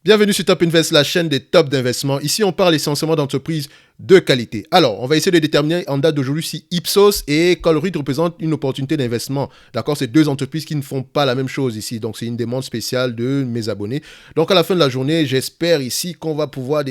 Bienvenue sur Top Invest, la chaîne des tops d'investissement. Ici, on parle essentiellement d'entreprises de qualité. Alors, on va essayer de déterminer en date d'aujourd'hui si Ipsos et Colruyt représentent une opportunité d'investissement. D'accord, c'est deux entreprises qui ne font pas la même chose ici. Donc, c'est une demande spéciale de mes abonnés. Donc, à la fin de la journée, j'espère ici qu'on va pouvoir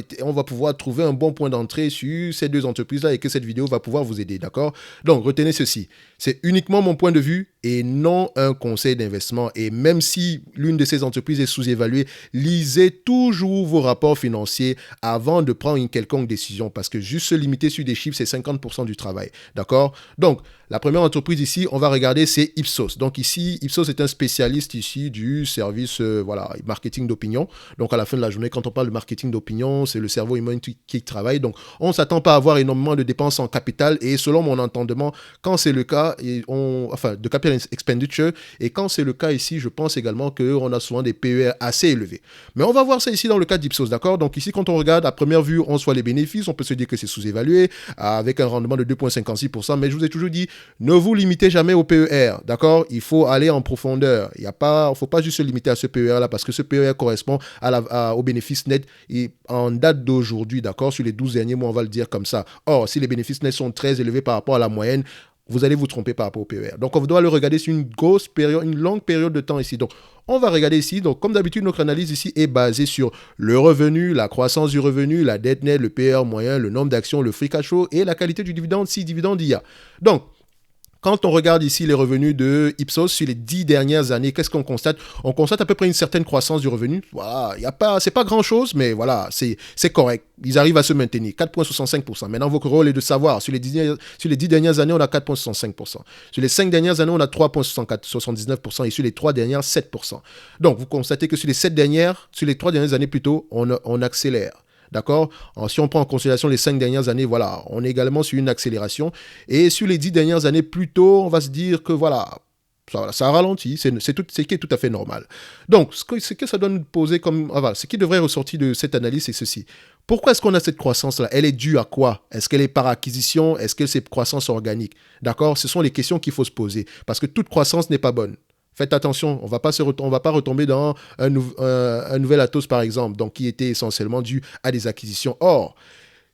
trouver un bon point d'entrée sur ces deux entreprises-là et que cette vidéo va pouvoir vous aider. D'accord? Donc, retenez ceci. C'est uniquement mon point de vue et non un conseil d'investissement. Et même si l'une de ces entreprises est sous-évaluée, lisez toujours vos rapports financiers avant de prendre une quelconque décision parce que juste se limiter sur des chiffres, c'est 50% du travail. D'accord? Donc, la première entreprise ici, on va regarder, c'est Ipsos. Donc ici, Ipsos est un spécialiste ici du service marketing d'opinion. Donc à la fin de la journée, quand on parle de marketing d'opinion, c'est le cerveau humain qui travaille. Donc on ne s'attend pas à avoir énormément de dépenses en capital. Et selon mon entendement, quand c'est le cas, de capital expenditure, et quand c'est le cas ici, je pense également qu'on a souvent des PER assez élevés. Mais on va voir ça ici dans le cas d'Ipsos, d'accord? Donc ici, quand on regarde, à première vue, on voit les bénéfices, on peut se dire que c'est sous-évalué, avec un rendement de 2,56%, mais je vous ai toujours dit, ne vous limitez jamais au PER, d'accord? Il faut aller en profondeur. Il ne faut pas juste se limiter à ce PER-là, parce que ce PER correspond au bénéfice net et en date d'aujourd'hui, d'accord? Sur les 12 derniers mois, on va le dire comme ça. Or, si les bénéfices nets sont très élevés par rapport à la moyenne, vous allez vous tromper par rapport au PER. Donc, on doit le regarder sur une longue période de temps ici. Donc, on va regarder ici. Donc, comme d'habitude, notre analyse ici est basée sur le revenu, la croissance du revenu, la dette nette, le PER moyen, le nombre d'actions, le free cash flow et la qualité du dividende si dividende il y a. Donc, quand on regarde ici les revenus de Ipsos sur les 10 dernières années, qu'est-ce qu'on constate? On constate à peu près une certaine croissance du revenu. Voilà, c'est pas grand-chose, mais voilà, c'est correct. Ils arrivent à se maintenir, 4,65%. Maintenant, votre rôle est de savoir, sur les 10 dernières années, on a 4,65%. Sur les 5 dernières années, on a 3,79%. Et sur les 3 dernières, 7%. Donc, vous constatez que sur les 3 dernières années plutôt, on accélère. D'accord? Si on prend en considération les 5 dernières années, voilà, on est également sur une accélération. Et sur les 10 dernières années, plutôt, on va se dire que voilà, ça ralentit, c'est qui est tout à fait normal. Donc, ce que ça doit nous poser comme... ce qui devrait ressortir de cette analyse, c'est ceci. Pourquoi est-ce qu'on a cette croissance-là? Elle est due à quoi? Est-ce qu'elle est par acquisition? Est-ce que c'est croissance organique? D'accord? Ce sont les questions qu'il faut se poser. Parce que toute croissance n'est pas bonne. Faites attention, on va pas retomber dans un nouvel Atos, par exemple, donc qui était essentiellement dû à des acquisitions. Or,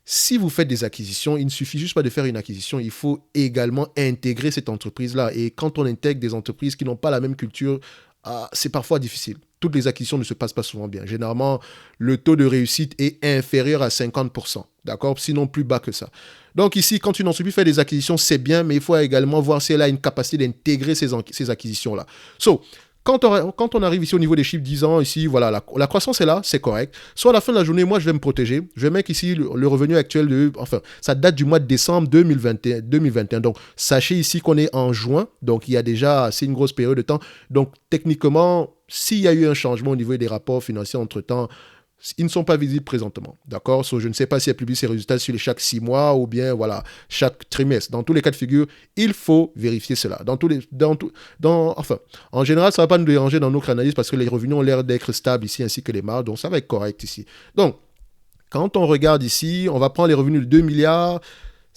si vous faites des acquisitions, il ne suffit juste pas de faire une acquisition, il faut également intégrer cette entreprise-là. Et quand on intègre des entreprises qui n'ont pas la même culture, c'est parfois difficile. Toutes les acquisitions ne se passent pas souvent bien. Généralement, le taux de réussite est inférieur à 50%. D'accord? Sinon, plus bas que ça. Donc ici, quand une entreprise fait des acquisitions, c'est bien, mais il faut également voir si elle a une capacité d'intégrer ces acquisitions-là. Quand on arrive ici au niveau des chiffres 10 ans, ici, voilà, la croissance est là, c'est correct. Soit à la fin de la journée, moi, je vais me protéger. Je vais mettre ici le revenu actuel ça date du mois de décembre 2021. Donc, sachez ici qu'on est en juin. Donc, il y a déjà assez une grosse période de temps. Donc, techniquement, s'il y a eu un changement au niveau des rapports financiers entre-temps, ils ne sont pas visibles présentement. D'accord? Je ne sais pas si elle publie ses résultats sur les chaque 6 mois ou bien voilà, chaque trimestre. Dans tous les cas de figure, il faut vérifier cela. En général, ça ne va pas nous déranger dans notre analyse parce que les revenus ont l'air d'être stables ici ainsi que les marges. Donc, ça va être correct ici. Donc, quand on regarde ici, on va prendre les revenus de 2 milliards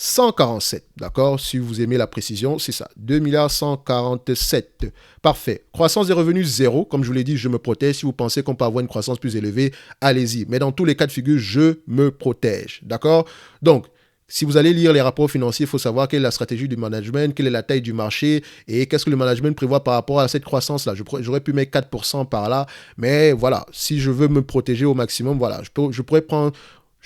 147, d'accord? Si vous aimez la précision, c'est ça. 2 milliards 147. Parfait. Croissance des revenus, 0. Comme je vous l'ai dit, je me protège. Si vous pensez qu'on peut avoir une croissance plus élevée, allez-y. Mais dans tous les cas de figure, je me protège, d'accord? Donc, si vous allez lire les rapports financiers, il faut savoir quelle est la stratégie du management, quelle est la taille du marché et qu'est-ce que le management prévoit par rapport à cette croissance-là. J'aurais pu mettre 4% par là, mais voilà, si je veux me protéger au maximum, voilà, je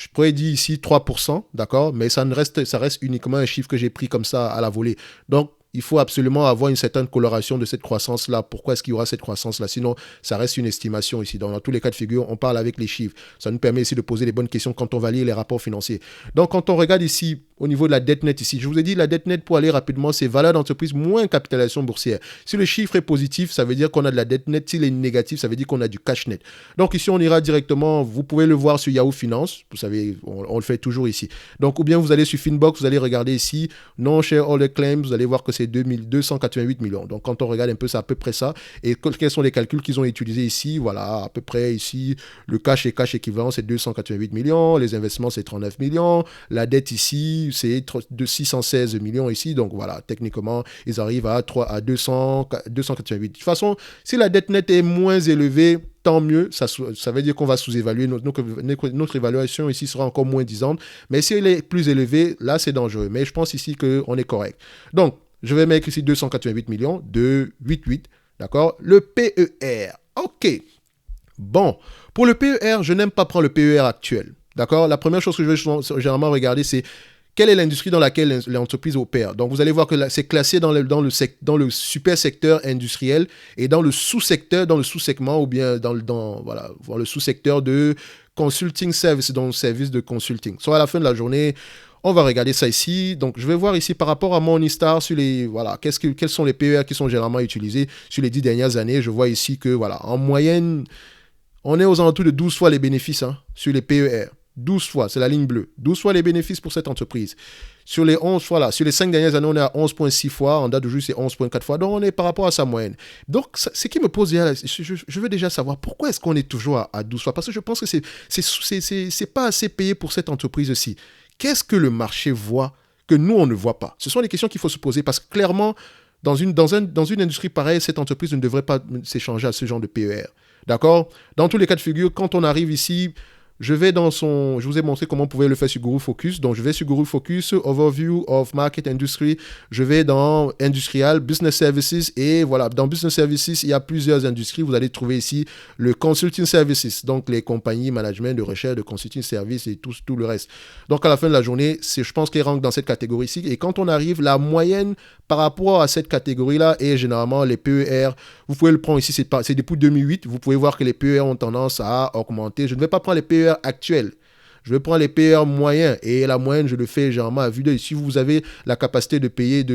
pourrais dire ici 3%, d'accord, mais ça reste uniquement un chiffre que j'ai pris comme ça à la volée. Donc, il faut absolument avoir une certaine coloration de cette croissance-là. Pourquoi est-ce qu'il y aura cette croissance-là? Sinon, ça reste une estimation ici. Dans tous les cas de figure, on parle avec les chiffres. Ça nous permet ici de poser les bonnes questions quand on va lire les rapports financiers. Donc, quand on regarde ici, au niveau de la dette nette ici, je vous ai dit, la dette nette, pour aller rapidement, c'est valeur d'entreprise moins capitalisation boursière. Si le chiffre est positif, ça veut dire qu'on a de la dette nette. S'il est négatif, ça veut dire qu'on a du cash net. Donc, ici, on ira directement, vous pouvez le voir sur Yahoo Finance. Vous savez, on le fait toujours ici. Donc, ou bien vous allez sur Finbox, vous allez regarder ici, non shareholder claims, vous allez voir que c'est c'est 288 millions. Donc, quand on regarde un peu, c'est à peu près ça. Et quels sont les calculs qu'ils ont utilisés ici? Voilà, à peu près ici, le cash et cash équivalent, c'est 288 millions. Les investissements, c'est 39 millions. La dette ici, c'est de 616 millions ici. Donc, voilà, techniquement, ils arrivent à 288. De toute façon, si la dette nette est moins élevée, tant mieux, ça veut dire qu'on va sous-évaluer, notre évaluation ici sera encore moins disante, mais si elle est plus élevée, là c'est dangereux, mais je pense ici qu'on est correct. Donc, je vais mettre ici 288 millions, 288, d'accord. Le PER, ok. Bon, pour le PER, je n'aime pas prendre le PER actuel, d'accord. La première chose que je vais généralement regarder, c'est quelle est l'industrie dans laquelle l'entreprise opère. Donc, vous allez voir que c'est classé dans le super secteur industriel et dans le sous-secteur, dans le sous-segment ou bien dans le sous-secteur de consulting service, dans le service de consulting. Soit à la fin de la journée, on va regarder ça ici. Donc, je vais voir ici par rapport à Morningstar sur quels sont les PER qui sont généralement utilisés sur les 10 dernières années. Je vois ici que, en moyenne, on est aux alentours de 12 fois les bénéfices sur les PER. 12 fois, c'est la ligne bleue. 12 fois les bénéfices pour cette entreprise. Sur les 11 fois sur les 5 dernières années, on est à 11,6 fois. En date d'aujourd'hui, c'est 11,4 fois. Donc, on est par rapport à sa moyenne. Donc, ce qui me pose je veux déjà savoir pourquoi est-ce qu'on est toujours à 12 fois. Parce que je pense que c'est pas assez payé pour cette entreprise-ci. Qu'est-ce que le marché voit que nous, on ne voit pas? Ce sont les questions qu'il faut se poser parce que clairement, dans une industrie pareille, cette entreprise ne devrait pas s'échanger à ce genre de PER. D'accord? Dans tous les cas de figure, quand on arrive ici, je vous ai montré comment on pouvait le faire sur Guru Focus. Donc, je vais sur Guru Focus, Overview of Market Industry. Je vais dans Industrial, Business Services. Et voilà, dans Business Services, il y a plusieurs industries. Vous allez trouver ici le Consulting Services. Donc, les compagnies, management, de recherche, de Consulting Services et tout le reste. Donc, à la fin de la journée, je pense qu'ils rentrent dans cette catégorie-ci. Et quand on arrive, la moyenne par rapport à cette catégorie-là est généralement les PER. Vous pouvez le prendre ici, c'est depuis 2008. Vous pouvez voir que les PER ont tendance à augmenter. Je ne vais pas prendre les PER actuels. Je vais prendre les PER moyens et la moyenne, je le fais généralement à vue d'œil. Si vous avez la capacité de payer,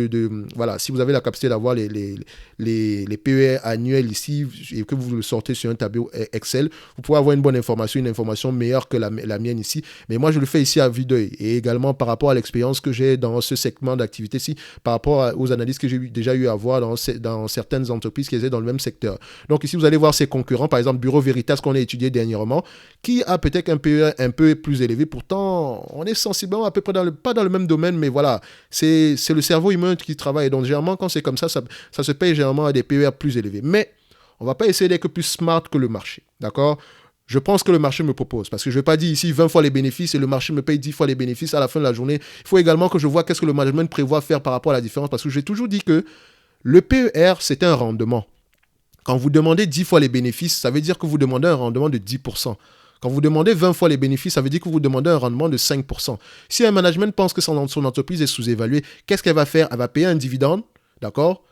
si vous avez la capacité d'avoir les PER annuels ici et que vous le sortez sur un tableau Excel, vous pouvez avoir une bonne information, une information meilleure que la mienne ici. Mais moi, je le fais ici à vue d'œil et également par rapport à l'expérience que j'ai dans ce segment d'activité-ci, par rapport aux analyses que j'ai déjà eu à voir dans certaines entreprises qui étaient dans le même secteur. Donc ici, vous allez voir ses concurrents, par exemple Bureau Veritas qu'on a étudié dernièrement, qui a peut-être un PER un peu plus élevé. Pourtant, on est sensiblement à peu près pas dans le même domaine, mais voilà, c'est le cerveau humain qui travaille. Donc, généralement, quand c'est comme ça se paye généralement à des PER plus élevés. Mais on ne va pas essayer d'être plus smart que le marché. D'accord? Je pense que le marché me propose. Parce que je ne vais pas dire ici 20 fois les bénéfices et le marché me paye 10 fois les bénéfices à la fin de la journée. Il faut également que je vois qu'est-ce que le management prévoit faire par rapport à la différence. Parce que j'ai toujours dit que le PER, c'est un rendement. Quand vous demandez 10 fois les bénéfices, ça veut dire que vous demandez un rendement de 10%. Quand vous demandez 20 fois les bénéfices, ça veut dire que vous demandez un rendement de 5%. Si un management pense que son entreprise est sous-évaluée, qu'est-ce qu'elle va faire? Elle va payer un dividende, d'accord?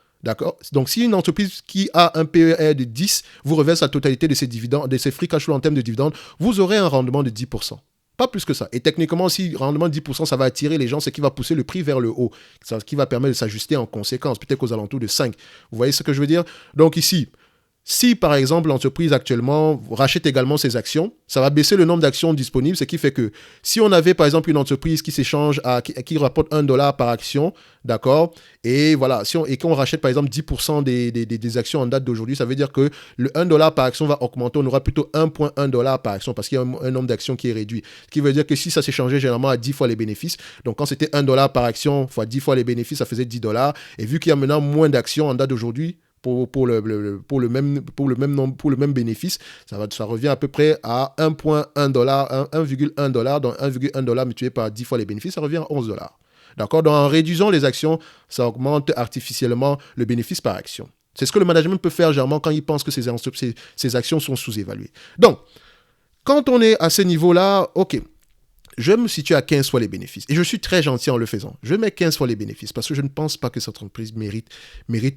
Donc, si une entreprise qui a un PER de 10 vous reverse la totalité de ses dividendes, de ses free cash flow en termes de dividendes, vous aurez un rendement de 10%. Pas plus que ça. Et techniquement, si rendement de 10%, ça va attirer les gens, c'est qui va pousser le prix vers le haut. Ce qui va permettre de s'ajuster en conséquence, peut-être qu'aux alentours de 5. Vous voyez ce que je veux dire? Donc ici, si, par exemple, l'entreprise actuellement rachète également ses actions, ça va baisser le nombre d'actions disponibles, ce qui fait que si on avait, par exemple, une entreprise qui s'échange, qui rapporte $1 par action, d'accord, et voilà, et qu'on rachète, par exemple, 10% des actions en date d'aujourd'hui, ça veut dire que le $1 par action va augmenter, on aura plutôt $1,1 par action parce qu'il y a un nombre d'actions qui est réduit. Ce qui veut dire que si ça s'échangeait généralement à 10 fois les bénéfices, donc quand c'était $1 par action fois 10 fois les bénéfices, ça faisait $10, et vu qu'il y a maintenant moins d'actions en date d'aujourd'hui, pour le même bénéfice, ça revient à peu près à $1,1, donc $1,1 multiplié par 10 fois les bénéfices, ça revient à $11. D'accord? Donc en réduisant les actions, ça augmente artificiellement le bénéfice par action. C'est ce que le management peut faire généralement quand il pense que ses actions sont sous-évaluées. Donc, quand on est à ce niveau-là, ok, je me situe à 15 fois les bénéfices. Et je suis très gentil en le faisant. Je mets 15 fois les bénéfices parce que je ne pense pas que cette entreprise mérite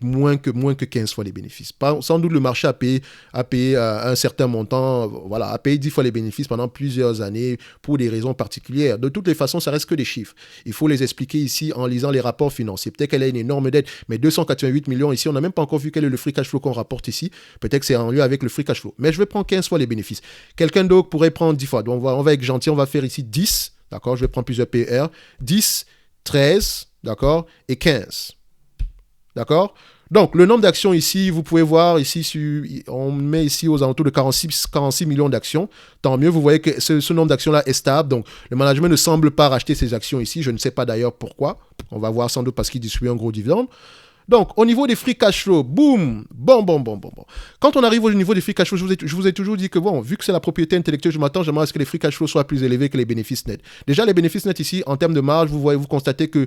moins que 15 fois les bénéfices. Sans doute le marché a payé un certain montant, voilà, a payé 10 fois les bénéfices pendant plusieurs années pour des raisons particulières. De toutes les façons, ça reste que des chiffres. Il faut les expliquer ici en lisant les rapports financiers. Peut-être qu'elle a une énorme dette, mais 288 millions ici, on n'a même pas encore vu quel est le free cash flow qu'on rapporte ici. Peut-être que c'est en lieu avec le free cash flow. Mais je vais prendre 15 fois les bénéfices. Quelqu'un d'autre pourrait prendre 10 fois. Donc on va être gentil, on va faire ici 10. D'accord, je vais prendre plusieurs PER. 10, 13, d'accord, et 15. D'accord? Donc, le nombre d'actions ici, vous pouvez voir ici, on met ici aux alentours de 46 millions d'actions. Tant mieux, vous voyez que ce nombre d'actions-là est stable. Donc, le management ne semble pas racheter ces actions ici. Je ne sais pas d'ailleurs pourquoi. On va voir sans doute parce qu'il distribue un gros dividende. Donc, au niveau des free cash flow, boum, bon. Quand on arrive au niveau des free cash flow, je vous ai toujours dit que, bon, vu que c'est la propriété intellectuelle, j'aimerais à ce que les free cash flow soient plus élevés que les bénéfices nets. Déjà, les bénéfices nets ici, en termes de marge, vous constatez que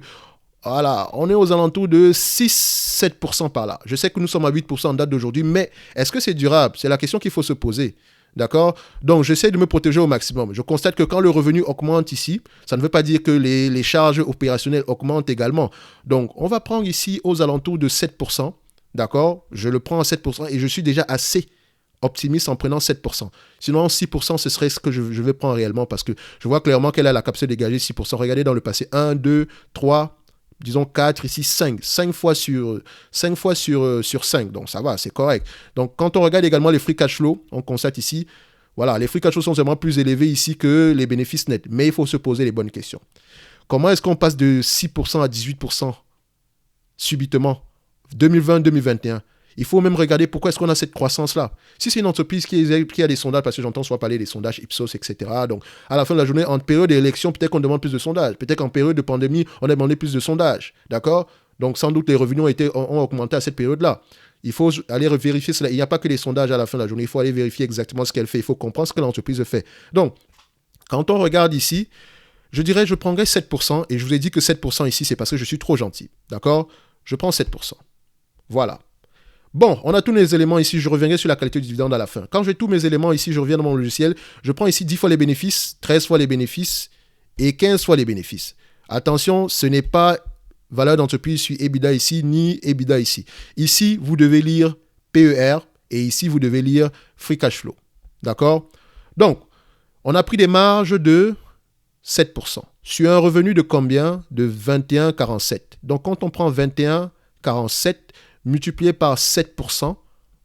voilà, on est aux alentours de 6-7% par là. Je sais que nous sommes à 8% en date d'aujourd'hui, mais est-ce que c'est durable? C'est la question qu'il faut se poser. D'accord? Donc, j'essaie de me protéger au maximum. Je constate que quand le revenu augmente ici, ça ne veut pas dire que les charges opérationnelles augmentent également. Donc, on va prendre ici aux alentours de 7%. D'accord? Je le prends à 7% et je suis déjà assez optimiste en prenant 7%. Sinon, 6%, ce serait ce que je vais prendre réellement parce que je vois clairement qu'elle a la capacité de dégager 6%. Regardez dans le passé, 1, 2, 3... disons 4, ici 5. 5 fois sur 5. Donc ça va, c'est correct. Donc quand on regarde également les free cash flow, on constate ici, voilà, les free cash flow sont vraiment plus élevés ici que les bénéfices nets. Mais il faut se poser les bonnes questions. Comment est-ce qu'on passe de 6% à 18% subitement 2020-2021? Il faut même regarder pourquoi est-ce qu'on a cette croissance-là. Si c'est une entreprise qui a des sondages, parce que j'entends soit parler des sondages Ipsos, etc. Donc, à la fin de la journée, en période d'élection, peut-être qu'on demande plus de sondages. Peut-être qu'en période de pandémie, on a demandé plus de sondages. D'accord? Donc, sans doute, les revenus ont augmenté à cette période-là. Il faut aller vérifier cela. Il n'y a pas que les sondages à la fin de la journée. Il faut aller vérifier exactement ce qu'elle fait. Il faut comprendre ce que l'entreprise fait. Donc, quand on regarde ici, je dirais, je prendrais 7%. Et je vous ai dit que 7% ici, c'est parce que je suis trop gentil. D'accord? Je prends 7%. Voilà. Bon, on a tous les éléments ici, je reviendrai sur la qualité du dividende à la fin. Quand j'ai tous mes éléments ici, je reviens dans mon logiciel, je prends ici 10 fois les bénéfices, 13 fois les bénéfices et 15 fois les bénéfices. Attention, ce n'est pas valeur d'entreprise sur EBITDA ici, ni EBITDA ici. Ici, vous devez lire PER et ici, vous devez lire Free Cash Flow. D'accord? Donc, on a pris des marges de 7%. Sur un revenu de combien? De 21,47. Donc, quand on prend 21,47, multiplié par 7%,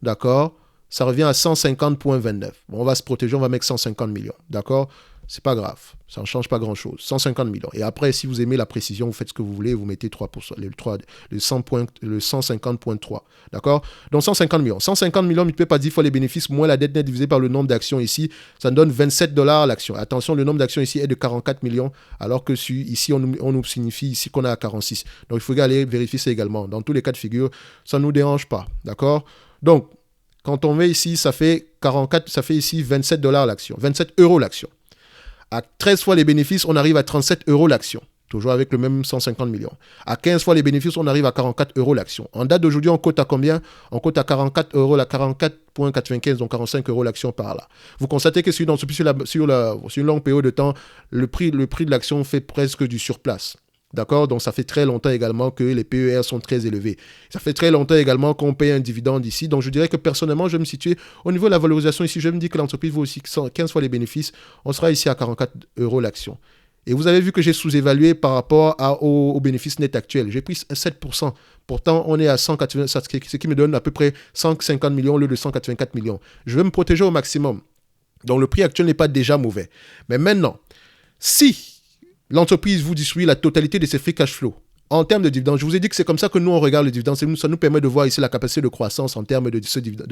d'accord, ça revient à 150,29. Bon, on va se protéger, on va mettre 150 millions, d'accord? C'est pas grave, ça ne change pas grand-chose. 150 millions. Et après, si vous aimez la précision, vous faites ce que vous voulez, vous mettez 3%, le 150,3, d'accord? Donc 150 millions. 150 millions multiplié par 10 fois les bénéfices, moins la dette nette divisée par le nombre d'actions ici, ça nous donne 27 $ l'action. Attention, le nombre d'actions ici est de 44 millions, alors que ici, on nous signifie ici qu'on est à 46. Donc il faut aller vérifier ça également. Dans tous les cas de figure, ça ne nous dérange pas, d'accord? Donc, quand on met ici, ça fait 44, ça fait ici 27 $ l'action, 27 € l'action. À 13 fois les bénéfices, on arrive à 37 € l'action. Toujours avec le même 150 millions. À 15 fois les bénéfices, on arrive à 44 € l'action. En date d'aujourd'hui, on cote à combien? On cote à 44 €, la 44,95, donc 45 € l'action par là. Vous constatez que sur une longue période de temps, le prix de l'action fait presque du surplace. D'accord? Donc, ça fait très longtemps également que les PER sont très élevés. Ça fait très longtemps également qu'on paye un dividende ici. Donc, je dirais que personnellement, je vais me situer au niveau de la valorisation ici. Je me dis que l'entreprise vaut aussi 15 fois les bénéfices. On sera ici à 44 € l'action. Et vous avez vu que j'ai sous-évalué par rapport au bénéfice net actuel. J'ai pris 7%. Pourtant, on est à 180, ce qui me donne à peu près 150 millions au lieu de 184 millions. Je vais me protéger au maximum. Donc, le prix actuel n'est pas déjà mauvais. Mais maintenant, si l'entreprise vous distribue la totalité de ses free cash flow en termes de dividendes, je vous ai dit que c'est comme ça que nous, on regarde le dividende. Ça nous permet de voir ici la capacité de croissance en termes de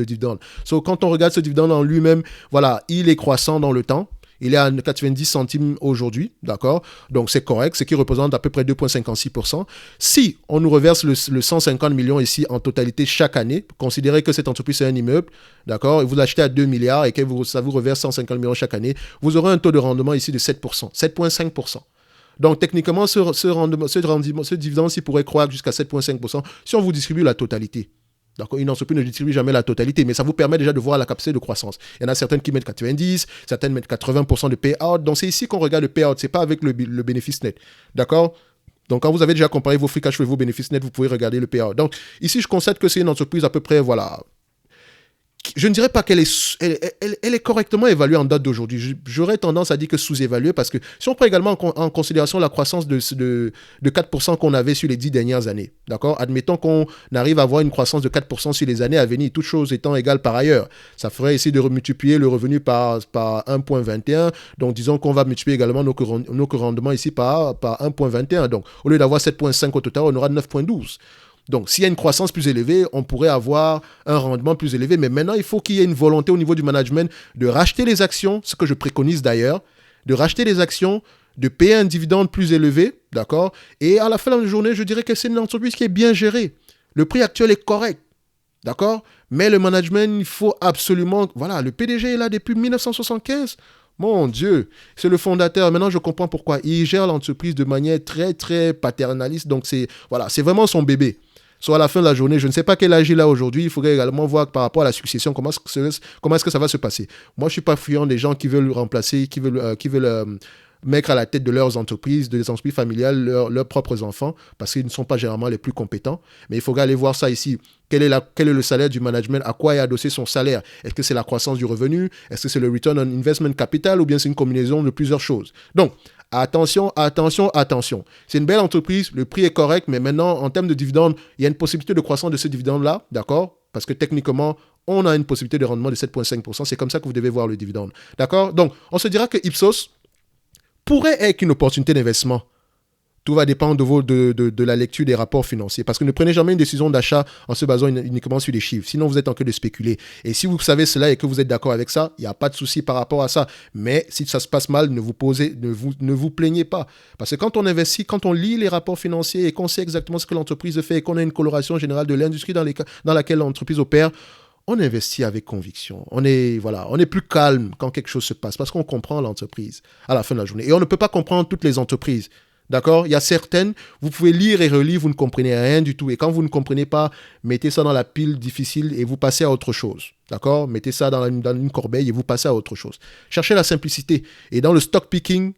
dividende. Quand on regarde ce dividende en lui-même, voilà, il est croissant dans le temps. Il est à 90 centimes aujourd'hui, d'accord? Donc, c'est correct, ce qui représente à peu près 2,56%. Si on nous reverse le 150 millions ici en totalité chaque année, considérez que cette entreprise est un immeuble, d'accord? Et vous l'achetez à 2 milliards et que ça vous reverse 150 millions chaque année, vous aurez un taux de rendement ici de 7%, 7,5%. Donc, techniquement, ce dividende-ci pourrait croître jusqu'à 7,5% si on vous distribue la totalité. D'accord, une entreprise ne distribue jamais la totalité, mais ça vous permet déjà de voir la capacité de croissance. Il y en a certaines qui mettent 90, certaines mettent 80% de payout. Donc, c'est ici qu'on regarde le payout, ce n'est pas avec le bénéfice net. D'accord? Donc, quand vous avez déjà comparé vos free cash flow et vos bénéfices nets, vous pouvez regarder le payout. Donc, ici, je constate que c'est une entreprise à peu près, voilà. Je ne dirais pas qu'elle est correctement évaluée en date d'aujourd'hui. J'aurais tendance à dire que sous-évaluée parce que si on prend également en considération la croissance de 4% qu'on avait sur les 10 dernières années, d'accord? Admettons qu'on arrive à avoir une croissance de 4% sur les années à venir, toutes choses étant égales par ailleurs. Ça ferait essayer de remultiplier le revenu par 1,21. Donc, disons qu'on va multiplier également nos rendements ici par 1,21. Donc, au lieu d'avoir 7,5 au total, on aura 9,12. Donc, s'il y a une croissance plus élevée, on pourrait avoir un rendement plus élevé. Mais maintenant, il faut qu'il y ait une volonté au niveau du management de racheter les actions, ce que je préconise d'ailleurs, de racheter les actions, de payer un dividende plus élevé, d'accord? Et à la fin de la journée, je dirais que c'est une entreprise qui est bien gérée. Le prix actuel est correct, d'accord? Mais le management, il faut absolument... Voilà, le PDG est là depuis 1975. Mon Dieu, c'est le fondateur. Maintenant, je comprends pourquoi. Il gère l'entreprise de manière très, très paternaliste. Donc, c'est vraiment son bébé. Soit à la fin de la journée, je ne sais pas quel âge il a aujourd'hui. Il faudrait également voir par rapport à la succession comment est-ce que ça va se passer. Moi, je ne suis pas friand des gens qui veulent remplacer, qui veulent mettre à la tête de leurs entreprises, des entreprises familiales, leurs propres enfants, parce qu'ils ne sont pas généralement les plus compétents. Mais il faudrait aller voir ça ici. Quel est le salaire du management? À quoi est adossé son salaire? Est-ce que c'est la croissance du revenu? Est-ce que c'est le return on investment capital? Ou bien c'est une combinaison de plusieurs choses? Donc, attention, attention, attention. C'est une belle entreprise, le prix est correct, mais maintenant, en termes de dividendes, il y a une possibilité de croissance de ce dividende-là, d'accord? Parce que techniquement, on a une possibilité de rendement de 7,5%. C'est comme ça que vous devez voir le dividende, d'accord? Donc, on se dira que Ipsos pourrait être une opportunité d'investissement. Tout va dépendre de la lecture des rapports financiers. Parce que ne prenez jamais une décision d'achat en se basant uniquement sur les chiffres. Sinon, vous êtes en train de spéculer. Et si vous savez cela et que vous êtes d'accord avec ça, il n'y a pas de souci par rapport à ça. Mais si ça se passe mal, ne vous plaignez pas. Parce que quand on investit, quand on lit les rapports financiers et qu'on sait exactement ce que l'entreprise fait et qu'on a une coloration générale de l'industrie dans laquelle l'entreprise opère, on investit avec conviction. On est plus calme quand quelque chose se passe parce qu'on comprend l'entreprise à la fin de la journée. Et on ne peut pas comprendre toutes les entreprises. D'accord? Il y a certaines, vous pouvez lire et relire, vous ne comprenez rien du tout. Et quand vous ne comprenez pas, mettez ça dans la pile difficile et vous passez à autre chose. D'accord? Mettez ça dans une corbeille et vous passez à autre chose. Cherchez la simplicité. Et dans le stock picking,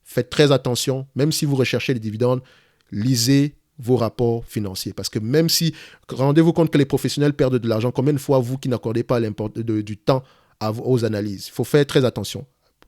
faites très attention. Même si vous recherchez les dividendes, lisez vos rapports financiers. Parce que même si, rendez-vous compte que les professionnels perdent de l'argent, combien de fois vous qui n'accordez pas du temps aux analyses? Il faut faire très attention.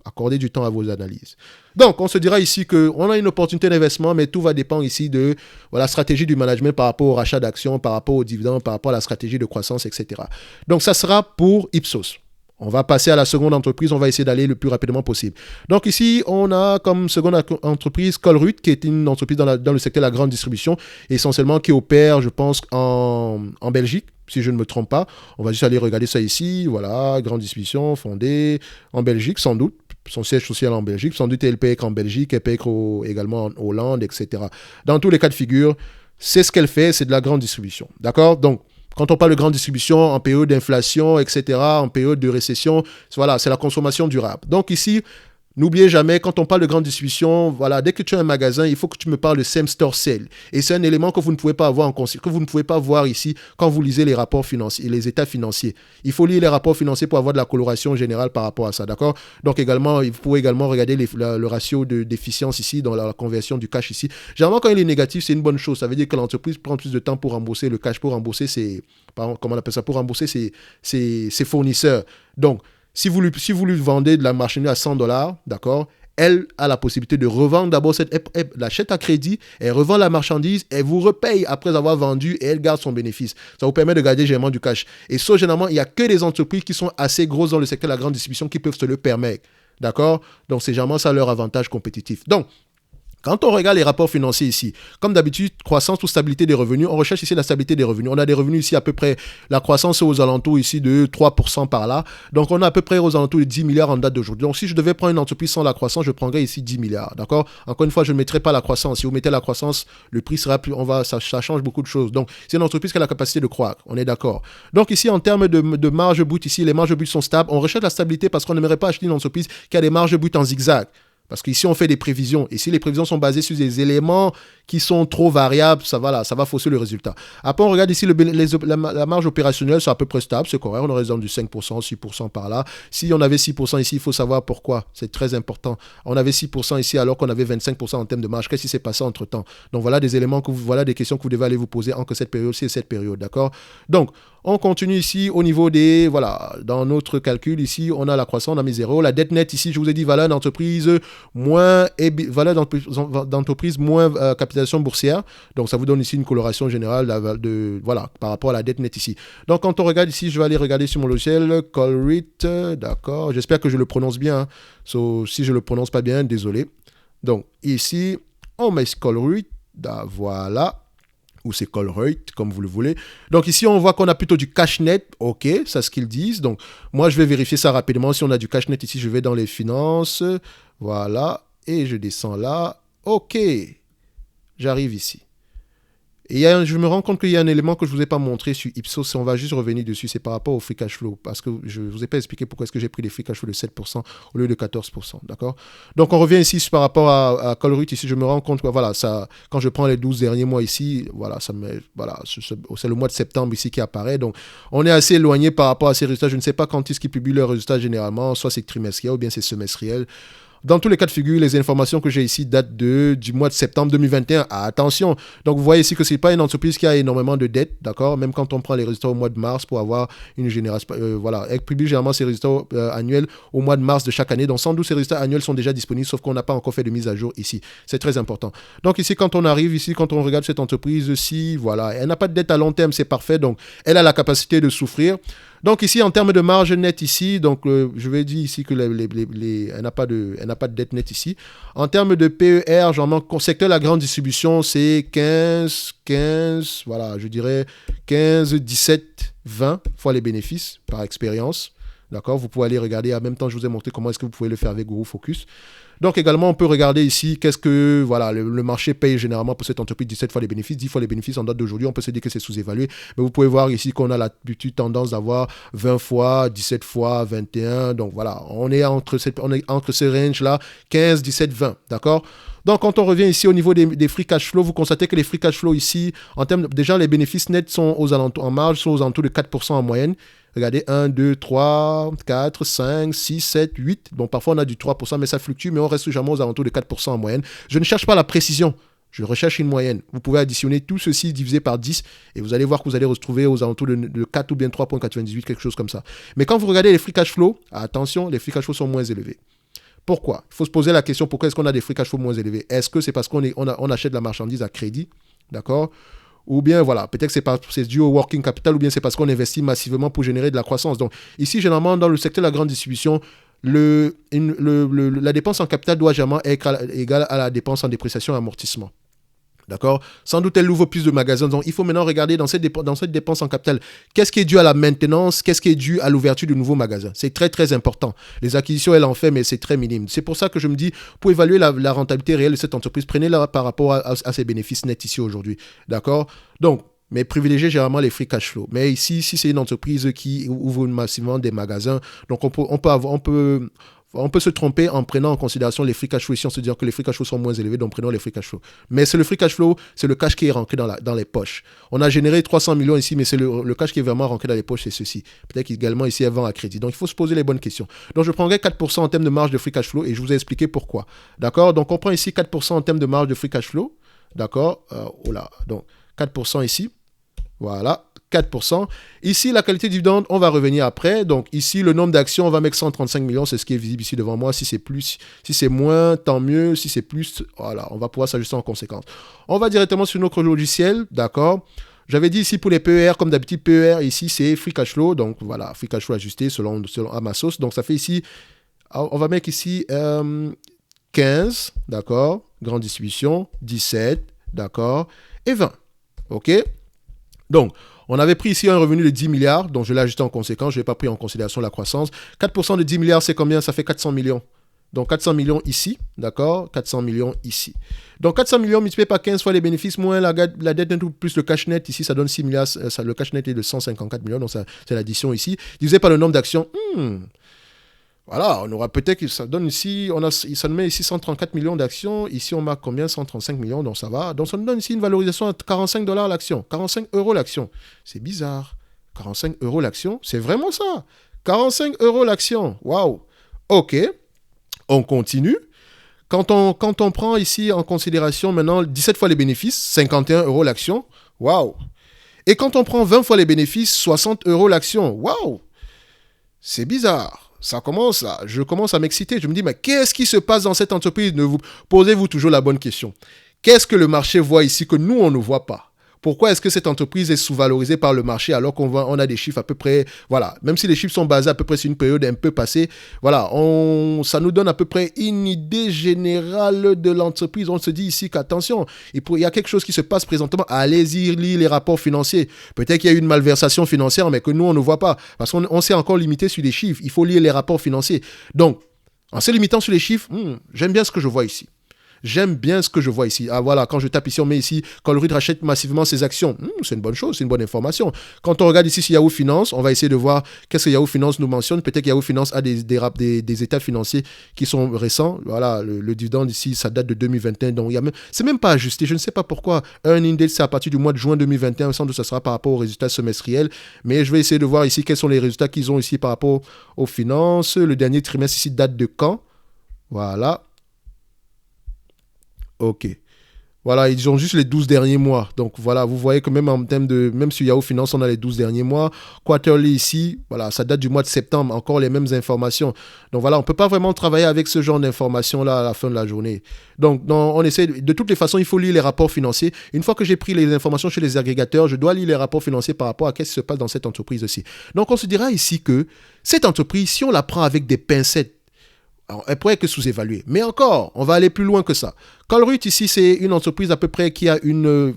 Accordez du temps à vos analyses. Donc, on se dira ici qu'on a une opportunité d'investissement, mais tout va dépendre ici de la stratégie du management par rapport au rachat d'actions, par rapport aux dividendes, par rapport à la stratégie de croissance, etc. Donc, ça sera pour Ipsos. On va passer à la seconde entreprise, on va essayer d'aller le plus rapidement possible. Donc ici, on a comme seconde entreprise Colruyt, qui est une entreprise dans le secteur de la grande distribution, essentiellement qui opère, je pense, en Belgique, si je ne me trompe pas. On va juste aller regarder ça ici, voilà, grande distribution, fondée en Belgique, sans doute. Son siège social en Belgique, sans doute elle peut être en Belgique, elle peut être également en Hollande, etc. Dans tous les cas de figure, c'est ce qu'elle fait, c'est de la grande distribution. D'accord? Donc, quand on parle de grande distribution, en période d'inflation, etc., en période de récession, voilà, c'est la consommation durable. Donc ici, n'oubliez jamais, quand on parle de grande distribution, voilà, dès que tu as un magasin, il faut que tu me parles de same store sale. Et c'est un élément que vous ne pouvez pas avoir que vous ne pouvez pas voir ici quand vous lisez les rapports financiers, les états financiers. Il faut lire les rapports financiers pour avoir de la coloration générale par rapport à ça, d'accord? Donc également, vous pouvez également regarder le ratio d'efficience ici, dans la conversion du cash ici. Généralement, quand il est négatif, c'est une bonne chose. Ça veut dire que l'entreprise prend plus de temps pour rembourser le cash, pour rembourser comment on appelle ça, pour rembourser ses fournisseurs. Donc, si vous lui vendez de la marchandise à $100, d'accord, elle a la possibilité de revendre d'abord elle l'achète à crédit, elle revend la marchandise, elle vous repaye après avoir vendu et elle garde son bénéfice. Ça vous permet de garder généralement du cash. Et ça, généralement, il n'y a que des entreprises qui sont assez grosses dans le secteur de la grande distribution qui peuvent se le permettre. D'accord? Donc, c'est généralement ça leur avantage compétitif. Donc, quand on regarde les rapports financiers ici, comme d'habitude, croissance ou stabilité des revenus, on recherche ici la stabilité des revenus. On a des revenus ici à peu près, la croissance est aux alentours ici de 3% par là. Donc, on a à peu près aux alentours de 10 milliards en date d'aujourd'hui. Donc, si je devais prendre une entreprise sans la croissance, je prendrais ici 10 milliards. D'accord? Encore une fois, je ne mettrai pas la croissance. Si vous mettez la croissance, le prix sera plus, ça change beaucoup de choses. Donc, c'est une entreprise qui a la capacité de croître. On est d'accord. Donc, ici, en termes de marge brute, ici, les marges brutes sont stables. On recherche la stabilité parce qu'on n'aimerait pas acheter une entreprise qui a des marges brutes en zigzag. Parce qu'ici, on fait des prévisions. Et si les prévisions sont basées sur des éléments qui sont trop variables, ça va fausser le résultat. Après, on regarde ici la marge opérationnelle, c'est à peu près stable, c'est correct. On aurait exemple du 5%, 6% par là. Si on avait 6% ici, il faut savoir pourquoi. C'est très important. On avait 6% ici alors qu'on avait 25% en termes de marge. Qu'est-ce qui s'est passé entre-temps? Donc, voilà des éléments, voilà des questions que vous devez aller vous poser entre cette période-ci et cette période. D'accord? Donc, on continue ici au niveau dans notre calcul ici, on a la croissance, on a mis 0. La dette nette ici, je vous ai dit valeur d'entreprise moins capitalisation boursière. Donc, ça vous donne ici une coloration générale par rapport à la dette nette ici. Donc, quand on regarde ici, je vais aller regarder sur mon logiciel, Colruyt, d'accord. J'espère que je le prononce bien. Hein. Si je ne le prononce pas bien, désolé. Donc, ici, on met Colruyt, voilà. ou c'est Colruyt, comme vous le voulez. Donc ici, on voit qu'on a plutôt du cash net. OK, c'est ce qu'ils disent. Donc moi, je vais vérifier ça rapidement. Si on a du cash net ici, je vais dans les finances. Voilà. Et je descends là. OK. J'arrive ici. Et je me rends compte qu'il y a un élément que je ne vous ai pas montré sur Ipsos, on va juste revenir dessus, c'est par rapport au free cash flow, parce que je ne vous ai pas expliqué pourquoi est-ce que j'ai pris des free cash flow de 7% au lieu de 14%, d'accord? Donc on revient ici par rapport à Colruyt, ici je me rends compte que voilà, ça, quand je prends les 12 derniers mois ici, voilà, c'est le mois de septembre ici qui apparaît, donc on est assez éloigné par rapport à ces résultats, je ne sais pas quand est-ce qu'ils publient leurs résultats généralement, soit c'est trimestriel ou bien c'est semestriel. Dans tous les cas de figure, les informations que j'ai ici datent du mois de septembre 2021. Attention, donc vous voyez ici que ce n'est pas une entreprise qui a énormément de dettes, d'accord? Même quand on prend les résultats au mois de mars pour avoir une génération, voilà, elle publie généralement ses résultats annuels au mois de mars de chaque année. Donc sans doute ces résultats annuels sont déjà disponibles, sauf qu'on n'a pas encore fait de mise à jour ici. C'est très important. Donc ici, quand on arrive ici, quand on regarde cette entreprise-ci, voilà, elle n'a pas de dette à long terme, c'est parfait. Donc elle a la capacité de souffrir. Donc ici, en termes de marge nette ici, donc je vais dire ici que elle n'a pas de dette nette ici. En termes de PER, genre secteur de la grande distribution, c'est 15, voilà, je dirais 15, 17, 20 fois les bénéfices par expérience. D'accord, vous pouvez aller regarder. En même temps, je vous ai montré comment est-ce que vous pouvez le faire avec Guru Focus. Donc également, on peut regarder ici qu'est-ce que voilà, le marché paye généralement pour cette entreprise 17 fois les bénéfices, 10 fois les bénéfices en date d'aujourd'hui. On peut se dire que c'est sous-évalué. Mais vous pouvez voir ici qu'on a l'habitude, tendance d'avoir 20 fois, 17 fois, 21. Donc voilà, on est entre ce range-là, 15, 17, 20. D'accord ? Donc, quand on revient ici au niveau des free cash flow, vous constatez que les free cash flow ici, en termes déjà, les bénéfices nets sont aux alentours, en marge, sont aux alentours de 4% en moyenne. Regardez, 1, 2, 3, 4, 5, 6, 7, 8. Bon, parfois, on a du 3%, mais ça fluctue, mais on reste jamais aux alentours de 4% en moyenne. Je ne cherche pas la précision. Je recherche une moyenne. Vous pouvez additionner tout ceci divisé par 10 et vous allez voir que vous allez retrouver aux alentours de 4 ou bien 3,98, quelque chose comme ça. Mais quand vous regardez les free cash flow, attention, les free cash flow sont moins élevés. Pourquoi? Il faut se poser la question, pourquoi est-ce qu'on a des free cash flow moins élevés? Est-ce que c'est parce qu'on achète de la marchandise à crédit? D'accord? Ou bien, voilà, peut-être que c'est dû au working capital, ou bien c'est parce qu'on investit massivement pour générer de la croissance. Donc, ici, généralement, dans le secteur de la grande distribution, la dépense en capital doit généralement être égale à la dépense en dépréciation et amortissement. D'accord? Sans doute, elle ouvre plus de magasins. Donc, il faut maintenant regarder dans cette dépense en capital, qu'est-ce qui est dû à la maintenance, qu'est-ce qui est dû à l'ouverture de nouveaux magasins. C'est très, très important. Les acquisitions, elle en fait, mais c'est très minime. C'est pour ça que je me dis, pour évaluer la rentabilité réelle de cette entreprise, prenez-la par rapport à ses bénéfices nets ici aujourd'hui. D'accord? Donc, mais privilégiez généralement les free cash flow. Mais ici, si c'est une entreprise qui ouvre massivement des magasins, donc on peut se tromper en prenant en considération les free cash flow. Ici, on se dit que les free cash flow sont moins élevés, donc prenons les free cash flow. Mais c'est le free cash flow, c'est le cash qui est rentré dans les poches. On a généré 300 millions ici, mais c'est le cash qui est vraiment rentré dans les poches, c'est ceci. Peut-être qu'également ici, elle vend à crédit. Donc, il faut se poser les bonnes questions. Donc, je prendrai 4% en termes de marge de free cash flow et je vous ai expliqué pourquoi. D'accord? Donc, on prend ici 4% en termes de marge de free cash flow. D'accord? Donc, 4% ici. Voilà, 4%. Ici, la qualité dividende, on va revenir après. Donc ici, le nombre d'actions, on va mettre 135 millions. C'est ce qui est visible ici devant moi. Si c'est plus, si c'est moins, tant mieux. Si c'est plus, voilà, on va pouvoir s'ajuster en conséquence. On va directement sur notre logiciel, d'accord? J'avais dit ici pour les PER, comme d'habitude, PER, ici, c'est free cash flow. Donc voilà, free cash flow ajusté selon à ma sauce. Donc ça fait ici, on va mettre ici 15, d'accord? Grande distribution, 17, d'accord? Et 20, ok? Donc, on avait pris ici un revenu de 10 milliards, donc je l'ai ajusté en conséquence, je n'ai pas pris en considération la croissance. 4% de 10 milliards, c'est combien? Ça fait 400 millions. Donc, 400 millions ici, d'accord? 400 millions ici. Donc, 400 millions multiplié par 15 fois les bénéfices, moins la dette net plus le cash net, ici, ça donne 6 milliards. Le cash net est de 154 millions, donc c'est l'addition ici. Divisé par le nombre d'actions, voilà, on aura peut-être, ça donne ici, ça nous met ici 134 millions d'actions. Ici, on marque combien? 135 millions, donc ça va. Donc, ça nous donne ici une valorisation à 45 $ l'action, 45 € l'action. C'est bizarre. 45 € l'action, c'est vraiment ça. 45 € l'action. Waouh. OK. On continue. Quand on prend ici en considération maintenant 17 fois les bénéfices, 51 € l'action. Waouh. Et quand on prend 20 fois les bénéfices, 60 € l'action. Waouh. C'est bizarre. Ça commence là, je commence à m'exciter. Je me dis, mais qu'est-ce qui se passe dans cette entreprise? Posez-vous toujours la bonne question. Qu'est-ce que le marché voit ici que nous, on ne voit pas? Pourquoi est-ce que cette entreprise est sous-valorisée par le marché alors on a des chiffres à peu près, voilà, même si les chiffres sont basés à peu près sur une période un peu passée, voilà, ça nous donne à peu près une idée générale de l'entreprise. On se dit ici qu'attention, il y a quelque chose qui se passe présentement. Allez-y, lire les rapports financiers. Peut-être qu'il y a eu une malversation financière, mais que nous, on ne voit pas. Parce qu'on s'est encore limité sur les chiffres. Il faut lire les rapports financiers. Donc, en se limitant sur les chiffres, j'aime bien ce que je vois ici. J'aime bien ce que je vois ici. Ah voilà, quand je tape ici, on met ici, Colruyt rachète massivement ses actions. C'est une bonne chose, c'est une bonne information. Quand on regarde ici sur Yahoo Finance, on va essayer de voir qu'est-ce que Yahoo Finance nous mentionne. Peut-être que Yahoo Finance a des états financiers qui sont récents. Voilà, le dividende ici, ça date de 2021. Donc, c'est même pas ajusté. Je ne sais pas pourquoi. Earning date, c'est à partir du mois de juin 2021. Sans doute, ça sera par rapport aux résultats semestriels. Mais je vais essayer de voir ici quels sont les résultats qu'ils ont ici par rapport aux finances. Le dernier trimestre ici date de quand? Voilà. Ok. Voilà, ils ont juste les 12 derniers mois. Donc voilà, vous voyez que même en termes de... Même sur Yahoo Finance, on a les 12 derniers mois. Quarterly ici, voilà, ça date du mois de septembre. Encore les mêmes informations. Donc voilà, on ne peut pas vraiment travailler avec ce genre d'informations-là à la fin de la journée. Donc on essaie... De toutes les façons, il faut lire les rapports financiers. Une fois que j'ai pris les informations chez les agrégateurs, je dois lire les rapports financiers par rapport à ce qui se passe dans cette entreprise aussi. Donc on se dira ici que cette entreprise, si on la prend avec des pincettes, alors, elle pourrait être sous-évaluée. Mais encore, on va aller plus loin que ça. Colruyt, ici, c'est une entreprise à peu près qui a une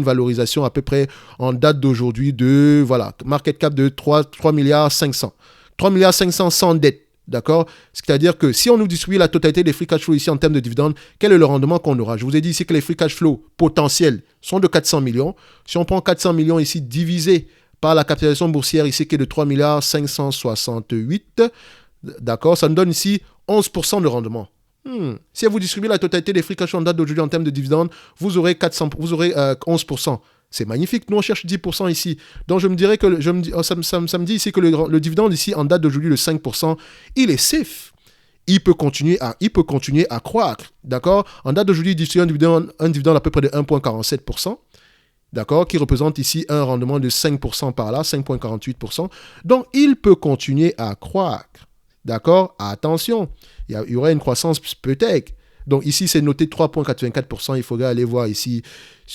valorisation à peu près en date d'aujourd'hui de, voilà, market cap de 3 milliards 500. 3 milliards 500 sans dette, d'accord? C'est-à-dire que si on nous distribue la totalité des free cash flow ici en termes de dividendes, quel est le rendement qu'on aura? Je vous ai dit ici que les free cash flow potentiels sont de 400 millions. Si on prend 400 millions ici divisé par la capitalisation boursière ici qui est de 3 milliards 568, d'accord, ça nous donne ici 11% de rendement. Si vous distribuez la totalité des free cash flow en date d'aujourd'hui en termes de dividendes, vous aurez 11%. C'est magnifique. Nous, on cherche 10% ici. Donc, je me dirais que ça me dit ici que le dividende ici en date d'aujourd'hui, le 5%, il est safe. Il peut continuer à croître. D'accord? En date d'aujourd'hui, il distribue un dividende à peu près de 1,47%. D'accord, qui représente ici un rendement de 5% par là, 5,48%. Donc, il peut continuer à croître. D'accord? Attention, il y aurait une croissance peut-être. Donc ici, c'est noté 3,84%. Il faudrait aller voir ici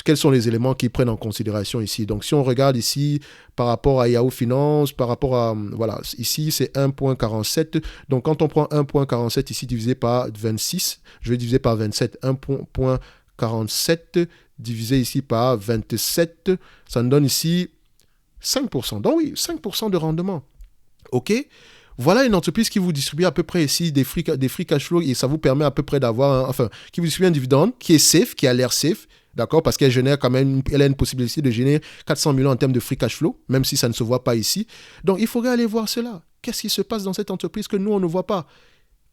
quels sont les éléments qu'ils prennent en considération ici. Donc si on regarde ici par rapport à Yahoo Finance, par rapport à... Voilà, ici, c'est 1,47. Donc quand on prend 1,47 ici divisé par 26, je vais diviser par 27. 1,47 divisé ici par 27, ça nous donne ici 5%. Donc oui, 5% de rendement. OK? Voilà une entreprise qui vous distribue à peu près ici des free cash flow et ça vous permet à peu près d'avoir, qui vous distribue un dividende qui est safe, qui a l'air safe, d'accord, parce qu'elle génère quand même, elle a une possibilité de générer 400 millions en termes de free cash flow, même si ça ne se voit pas ici. Donc il faudrait aller voir cela. Qu'est-ce qui se passe dans cette entreprise que nous, on ne voit pas?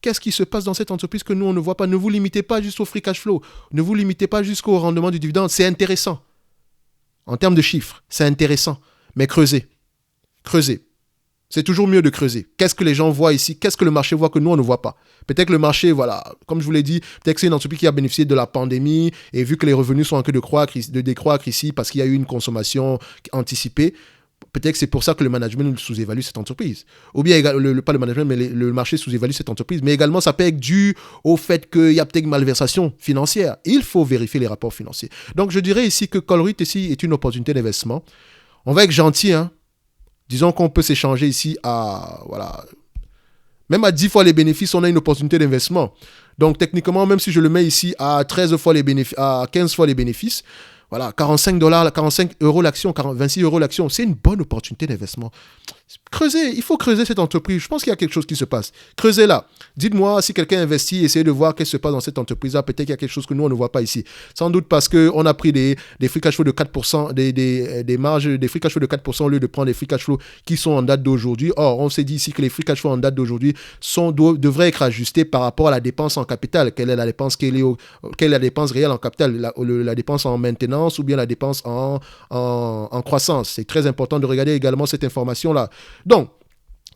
Qu'est-ce qui se passe dans cette entreprise que nous, on ne voit pas? Ne vous limitez pas juste au free cash flow. Ne vous limitez pas jusqu'au rendement du dividende. C'est intéressant. En termes de chiffres, c'est intéressant. Mais creusez. Creusez. C'est toujours mieux de creuser. Qu'est-ce que les gens voient ici? Qu'est-ce que le marché voit que nous, on ne voit pas? Peut-être que le marché, voilà, comme je vous l'ai dit, peut-être que c'est une entreprise qui a bénéficié de la pandémie et vu que les revenus sont en train de décroître ici parce qu'il y a eu une consommation anticipée, peut-être que c'est pour ça que le management sous-évalue cette entreprise. Ou bien, pas le management, mais le marché sous-évalue cette entreprise. Mais également, ça peut être dû au fait qu'il y a peut-être une malversation financière. Il faut vérifier les rapports financiers. Donc, je dirais ici que Colruyt ici est une opportunité d'investissement. On va être gentil, hein. Disons qu'on peut s'échanger ici à, voilà, même à 10 fois les bénéfices, on a une opportunité d'investissement. Donc, techniquement, même si je le mets ici à 13 fois les bénéfices, à 15 fois les bénéfices, voilà, 45 euros l'action, 26 euros l'action, c'est une bonne opportunité d'investissement. Creusez, il faut creuser cette entreprise. Je pense qu'il y a quelque chose qui se passe. Creusez-la. Dites-moi si quelqu'un investit, essayez de voir ce qui se passe dans cette entreprise-là. Peut-être qu'il y a quelque chose que nous, on ne voit pas ici. Sans doute parce qu'on a pris des free cash flow de 4%, des marges, des free cash flow de 4% au lieu de prendre des free cash flow qui sont en date d'aujourd'hui. Or, on s'est dit ici que les free cash flow en date d'aujourd'hui devraient être ajustés par rapport à la dépense en capital. Quelle est la dépense réelle en capital? La dépense en maintenance ou bien la dépense en croissance. C'est très important de regarder également cette information-là. Donc,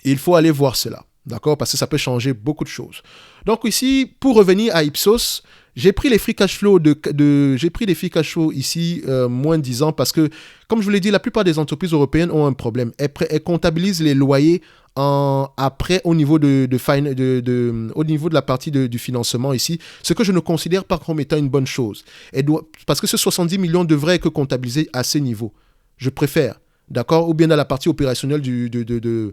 il faut aller voir cela, d'accord? Parce que ça peut changer beaucoup de choses. Donc ici, pour revenir à Ipsos, J'ai pris les free cash flow j'ai pris les free cash flow ici moins 10 ans parce que, comme je vous l'ai dit, la plupart des entreprises européennes ont un problème. Elles comptabilisent les loyers après au niveau au niveau de la partie du financement ici, ce que je ne considère pas comme étant une bonne chose. Parce que ce 70 millions devrait être comptabilisé à ce niveau. Je préfère. D'accord? Ou bien dans la partie opérationnelle de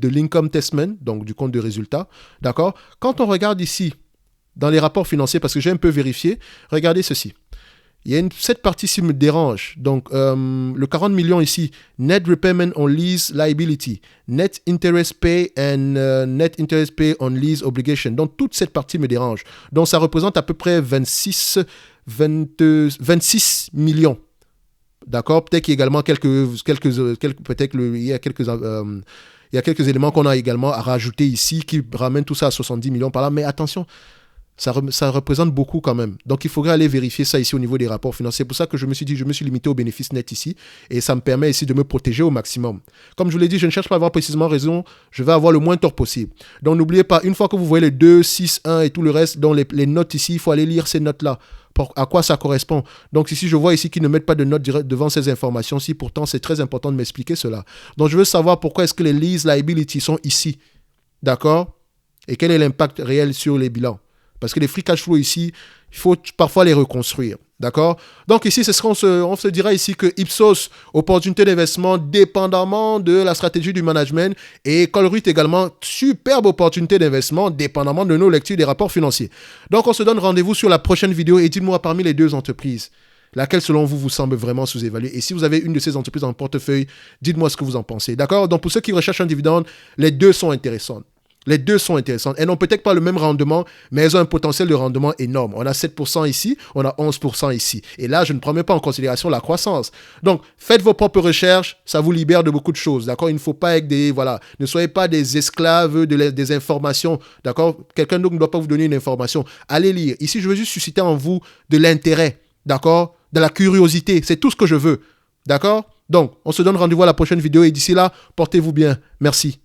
l'income testament, donc du compte de résultat. D'accord? Quand on regarde ici, dans les rapports financiers, parce que j'ai un peu vérifié, regardez ceci. Il y a cette partie-ci me dérange. Donc, le 40 millions ici, net repayment on lease liability, net interest pay and net interest pay on lease obligation. Donc, toute cette partie me dérange. Donc, ça représente à peu près 26 millions. D'accord? Peut-être qu'il y a également il y a quelques éléments qu'on a également à rajouter ici qui ramènent tout ça à 70 millions par là. Mais attention, ça représente beaucoup quand même. Donc, il faudrait aller vérifier ça ici au niveau des rapports financiers. C'est pour ça que je me suis dit, je me suis limité aux bénéfices nets ici. Et ça me permet ici de me protéger au maximum. Comme je vous l'ai dit, je ne cherche pas à avoir précisément raison. Je vais avoir le moins tort possible. Donc, n'oubliez pas, une fois que vous voyez les 2, 6, 1 et tout le reste, dans les notes ici, il faut aller lire ces notes-là. À quoi ça correspond. Donc, ici, je vois ici qu'ils ne mettent pas de notes devant ces informations-ci. Pourtant, c'est très important de m'expliquer cela. Donc, je veux savoir pourquoi est-ce que les lease liabilities sont ici. D'accord? Et quel est l'impact réel sur les bilans. Parce que les free cash flow ici, il faut parfois les reconstruire. D'accord? Donc ici, on se dira ici que Ipsos, opportunité d'investissement dépendamment de la stratégie du management, et Colruyt également, superbe opportunité d'investissement dépendamment de nos lectures des rapports financiers. Donc on se donne rendez-vous sur la prochaine vidéo et dites-moi parmi les deux entreprises, laquelle selon vous semble vraiment sous-évaluée. Et si vous avez une de ces entreprises en portefeuille, dites-moi ce que vous en pensez. D'accord? Donc pour ceux qui recherchent un dividende, les deux sont intéressantes. Les deux sont intéressantes. Elles n'ont peut-être pas le même rendement, mais elles ont un potentiel de rendement énorme. On a 7% ici, on a 11% ici. Et là, je ne prends même pas en considération la croissance. Donc, faites vos propres recherches, ça vous libère de beaucoup de choses. D'accord? Il ne faut pas être ne soyez pas des esclaves des informations. D'accord? Quelqu'un d'autre ne doit pas vous donner une information. Allez lire. Ici, je veux juste susciter en vous de l'intérêt. D'accord? De la curiosité. C'est tout ce que je veux. D'accord? Donc, on se donne rendez-vous à la prochaine vidéo et d'ici là, portez-vous bien. Merci.